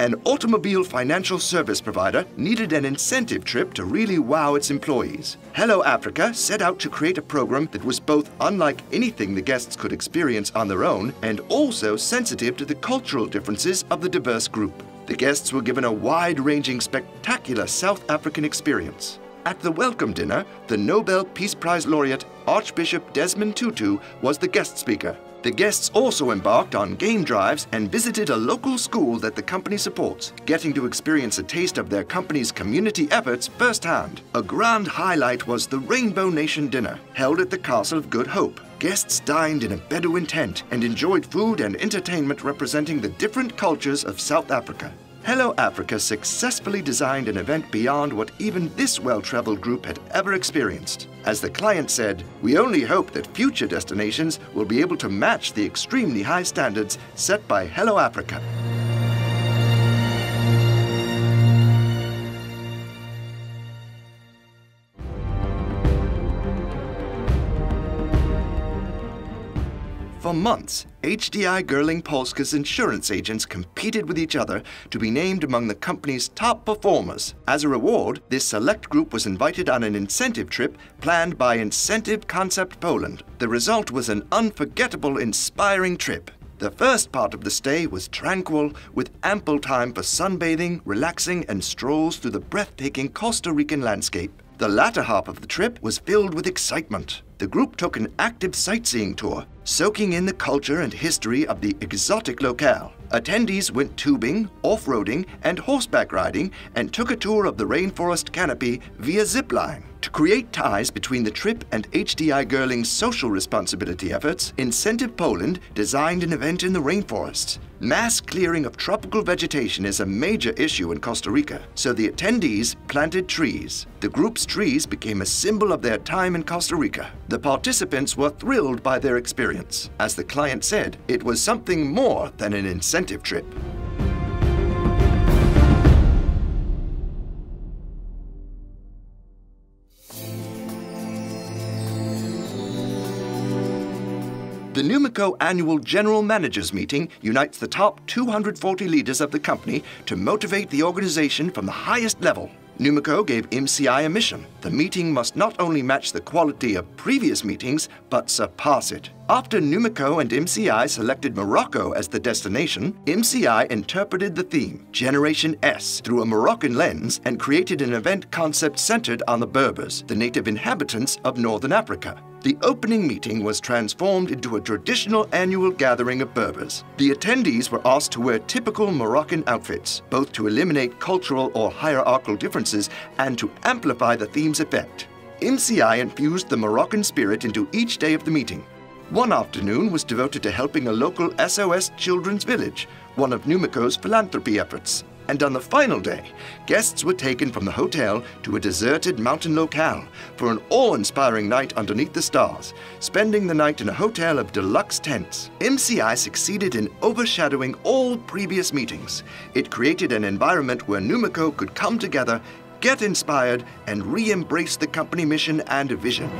An automobile financial service provider needed an incentive trip to really wow its employees. Hello Africa set out to create a program that was both unlike anything the guests could experience on their own and also sensitive to the cultural differences of the diverse group. The guests were given a wide-ranging, spectacular South African experience. At the welcome dinner, the Nobel Peace Prize laureate Archbishop Desmond Tutu was the guest speaker. The guests also embarked on game drives and visited a local school that the company supports, getting to experience a taste of their company's community efforts firsthand. A grand highlight was the Rainbow Nation dinner, held at the Castle of Good Hope. Guests dined in a Bedouin tent and enjoyed food and entertainment representing the different cultures of South Africa. Hello Africa successfully designed an event beyond what even this well-traveled group had ever experienced. As the client said, "We only hope that future destinations will be able to match the extremely high standards set by Hello Africa." For months, HDI Gerling Polska's insurance agents competed with each other to be named among the company's top performers. As a reward, this select group was invited on an incentive trip planned by Incentivee Concept Poland. The result was an unforgettable, inspiring trip. The first part of the stay was tranquil, with ample time for sunbathing, relaxing, and strolls through the breathtaking Costa Rican landscape. The latter half of the trip was filled with excitement. The group took an active sightseeing tour, soaking in the culture and history of the exotic locale. Attendees went tubing, off-roading, and horseback riding, and took a tour of the rainforest canopy via zipline. To create ties between the trip and HDI Gerling's social responsibility efforts, Incentivee Poland designed an event in the rainforests. Mass clearing of tropical vegetation is a major issue in Costa Rica, so the attendees planted trees. The group's trees became a symbol of their time in Costa Rica. The participants were thrilled by their experience. As the client said, it was something more than an incentive trip. The Numiko Annual General Managers Meeting unites the top 240 leaders of the company to motivate the organization from the highest level. Numiko gave MCI a mission. The meeting must not only match the quality of previous meetings, but surpass it. After Numiko and MCI selected Morocco as the destination, MCI interpreted the theme, Generation S, through a Moroccan lens and created an event concept centered on the Berbers, the native inhabitants of Northern Africa. The opening meeting was transformed into a traditional annual gathering of Berbers. The attendees were asked to wear typical Moroccan outfits, both to eliminate cultural or hierarchical differences and to amplify the theme's effect. MCI infused the Moroccan spirit into each day of the meeting. One afternoon was devoted to helping a local SOS Children's Village, one of Numiko's philanthropy efforts. And on the final day, guests were taken from the hotel to a deserted mountain locale for an awe-inspiring night underneath the stars, spending the night in a hotel of deluxe tents. MCI succeeded in overshadowing all previous meetings. It created an environment where Numiko could come together, get inspired, and re-embrace the company mission and vision.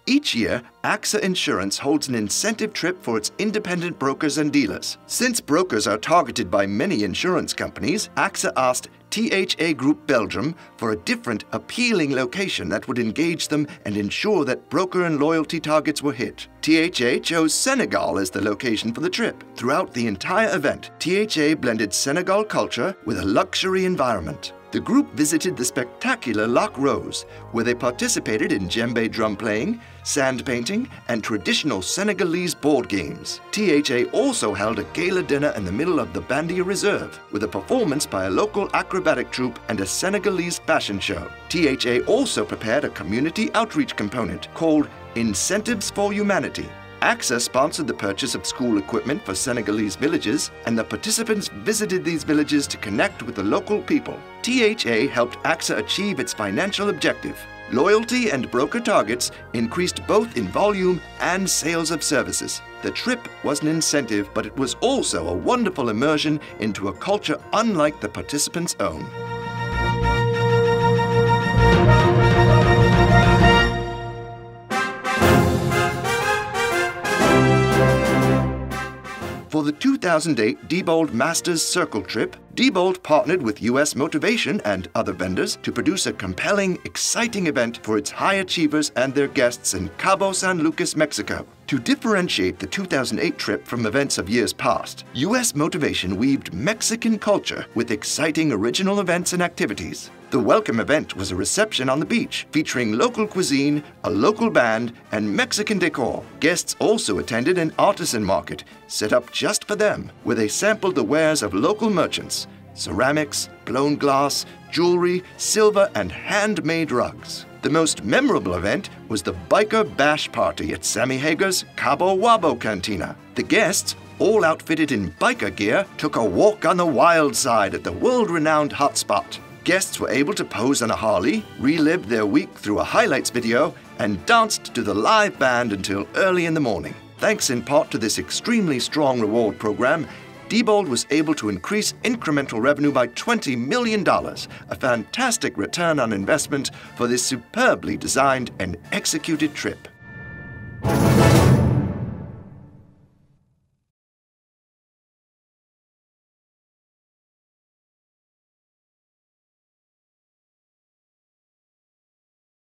Each year, AXA Insurance holds an incentive trip for its independent brokers and dealers. Since brokers are targeted by many insurance companies, AXA asked THA Group Belgium for a different, appealing location that would engage them and ensure that broker and loyalty targets were hit. THA chose Senegal as the location for the trip. Throughout the entire event, THA blended Senegal culture with a luxury environment. The group visited the spectacular Lac Rose, where they participated in djembe drum playing, sand painting, and traditional Senegalese board games. THA also held a gala dinner in the middle of the Bandia Reserve, with a performance by a local acrobatic troupe and a Senegalese fashion show. THA also prepared a community outreach component called Incentives for Humanity. AXA sponsored the purchase of school equipment for Senegalese villages, and the participants visited these villages to connect with the local people. THA helped AXA achieve its financial objective. Loyalty and broker targets increased both in volume and sales of services. The trip was an incentive, but it was also a wonderful immersion into a culture unlike the participants' own. the 2008 Diebold Masters Circle trip, Diebold partnered with US Motivation and other vendors to produce a compelling, exciting event for its high achievers and their guests in Cabo San Lucas, Mexico. To differentiate the 2008 trip from events of years past, US Motivation weaved Mexican culture with exciting original events and activities. The welcome event was a reception on the beach featuring local cuisine, a local band, and Mexican decor. Guests also attended an artisan market set up just for them, where they sampled the wares of local merchants: ceramics, blown glass, jewelry, silver, and handmade rugs. The most memorable event was the Biker Bash Party at Sammy Hager's Cabo Wabo Cantina. The guests, all outfitted in biker gear, took a walk on the wild side at the world-renowned hotspot. Guests were able to pose on a Harley, relive their week through a highlights video, and danced to the live band until early in the morning. Thanks in part to this extremely strong reward program, Diebold was able to increase incremental revenue by $20 million, a fantastic return on investment for this superbly designed and executed trip.